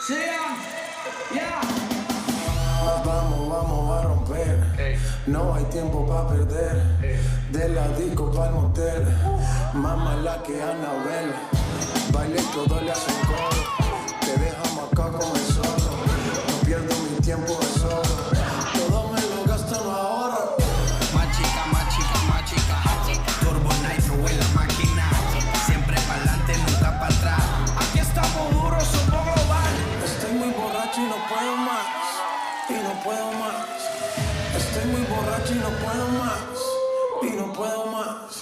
Yeah. Vamos, vamos a romper. No hay tiempo para perder. De la disco pa'l motel. Mamá la que Anabel. Baile todo le hacen coro. Te dejamos acá con el solo. No pierdo mi tiempo de solo. Todo me lo gasto en ahora. Más chica, más chica, más chica. Turbo Nitro en la máquina. Siempre pa'lante, nunca para atrás. Aquí estamos duros, somos global. Estoy muy borracho y no puedo más. Y no puedo más. Estoy muy borracho y no puedo más. Y no puedo más.